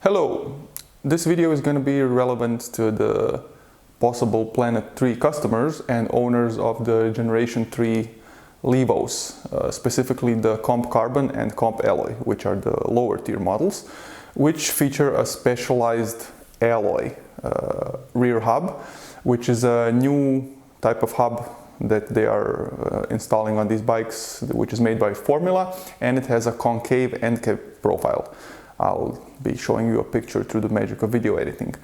Hello! This video is going to be relevant to the possible Planet 3 customers and owners of the Generation 3 Levos, specifically the Comp Carbon and Comp Alloy, which are the lower tier models, which feature a specialized alloy rear hub, which is a new type of hub that they are installing on these bikes, which is made by Formula, and it has a concave end cap profile. I'll be showing you a picture through the magic of video editing.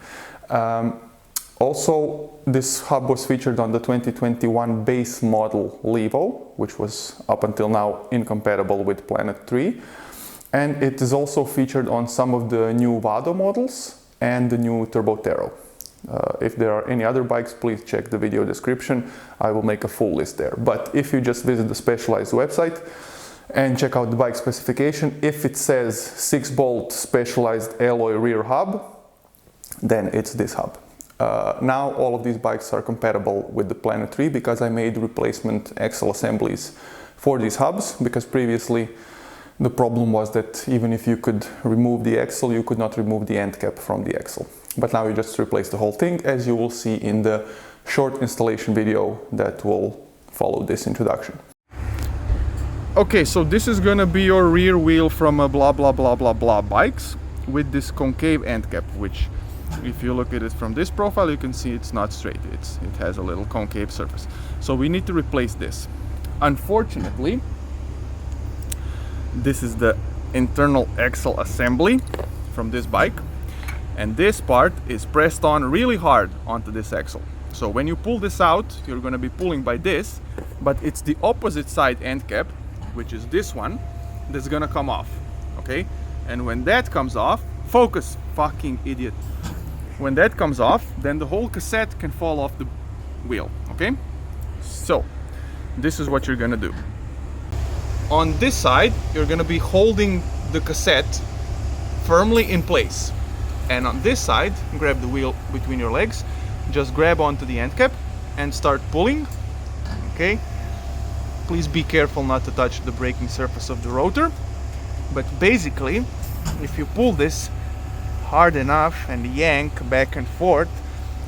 Also, this hub was featured on the 2021 base model Levo, which was up until now incompatible with Planet 3. And it is also featured on some of the new Vado models and the new Turbo Tero. If there are any other bikes, please check the video description. I will make a full list there. But if you just visit the Specialized website and check out the bike specification, if it says 6-bolt specialized alloy rear hub, then it's this hub. Now all of these bikes are compatible with the Planet 3 because I made replacement axle assemblies for these hubs, because previously the problem was that even if you could remove the axle, you could not remove the end cap from the axle. But now you just replace the whole thing, as you will see in the short installation video that will follow this introduction. Okay, so this is gonna be your rear wheel from a blah blah blah blah blah bikes with this concave end cap, which if you look at it from this profile, you can see it's not straight. It has a little concave surface. So we need to replace this. Unfortunately, this is the internal axle assembly from this bike, and this part is pressed on really hard onto this axle. So when you pull this out, you're gonna be pulling by this, but it's the opposite side end cap, which is this one, that's gonna come off, okay? And when that comes off, focus, fucking idiot. When that comes off, then the whole cassette can fall off the wheel, okay? So, this is what you're gonna do. On this side, you're gonna be holding the cassette firmly in place. And on this side, grab the wheel between your legs, just grab onto the end cap and start pulling, okay? Please be careful not to touch the braking surface of the rotor. But basically, if you pull this hard enough and yank back and forth,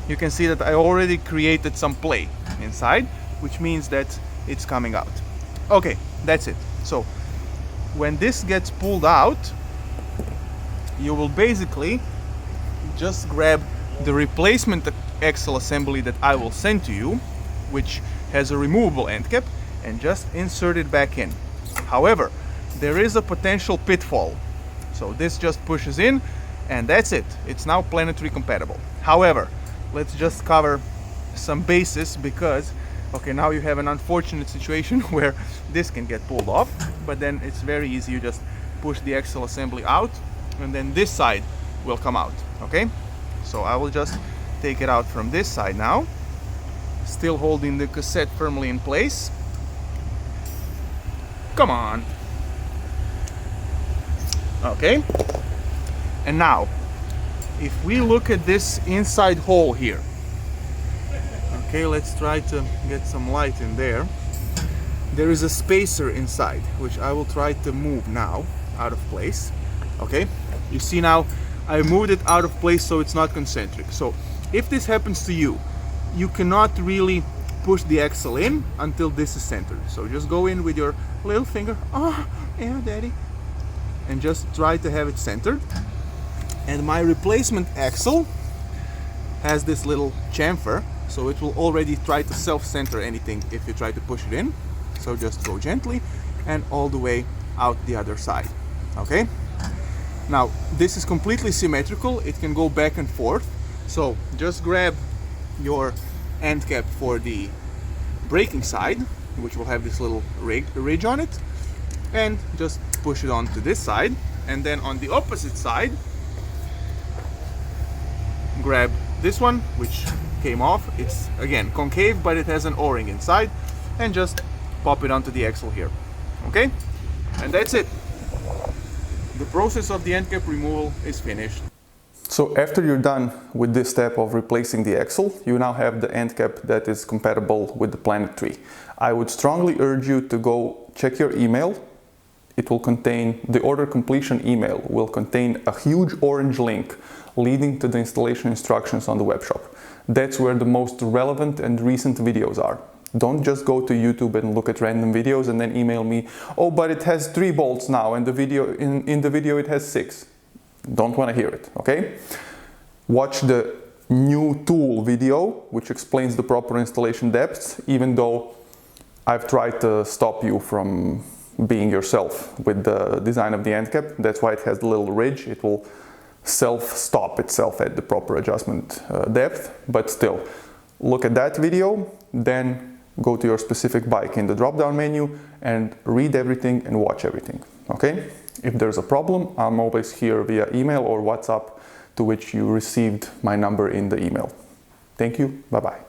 you can see that I already created some play inside, which means that it's coming out. Okay, that's it. So when this gets pulled out, you will basically just grab the replacement axle assembly that I will send to you, which has a removable end cap, and just insert it back in. However, there is a potential pitfall. So this just pushes in, and that's it. It's now Planet 3 compatible. However, let's just cover some bases, because okay, now you have an unfortunate situation where this can get pulled off, but then it's very easy. You just push the axle assembly out, and then this side will come out, okay? So I will just take it out from this side now, still holding the cassette firmly in place. Come on. Okay. And now, if we look at this inside hole here, okay, let's try to get some light in there. There is a spacer inside, which I will try to move now out of place. Okay, you see now I moved it out of place so it's not concentric. So if this happens to you, you cannot really push the axle in until this is centered. So just go in with your little finger, oh yeah daddy, and just try to have it centered. And my replacement axle has this little chamfer, so it will already try to self-center anything if you try to push it in. So just go gently and all the way out the other side. Okay, now this is completely symmetrical. It can go back and forth, so just grab your end cap for the braking side, which will have this little ridge on it, and just push it onto this side. And then on the opposite side, grab this one, which came off. It's again concave, but it has an O-ring inside, and just pop it onto the axle here. Okay, and that's it. The process of the end cap removal is finished. So after you're done with this step of replacing the axle, you now have the end cap that is compatible with the Planet 3. I would strongly urge you to go check your email it will contain, the order completion email will contain a huge orange link leading to the installation instructions on the web shop. That's where the most relevant and recent videos are. Don't just go to YouTube and look at random videos and then email me, oh, but it has 3 bolts now and the video in the video it has 6. Don't want to hear it, okay? Watch the new tool video, which explains the proper installation depths, even though I've tried to stop you from being yourself with the design of the end cap. That's why it has the little ridge. It will self-stop itself at the proper adjustment depth, but still, look at that video, then go to your specific bike in the drop-down menu and read everything and watch everything, okay? If there's a problem, I'm always here via email or WhatsApp, to which you received my number in the email. Thank you, bye-bye.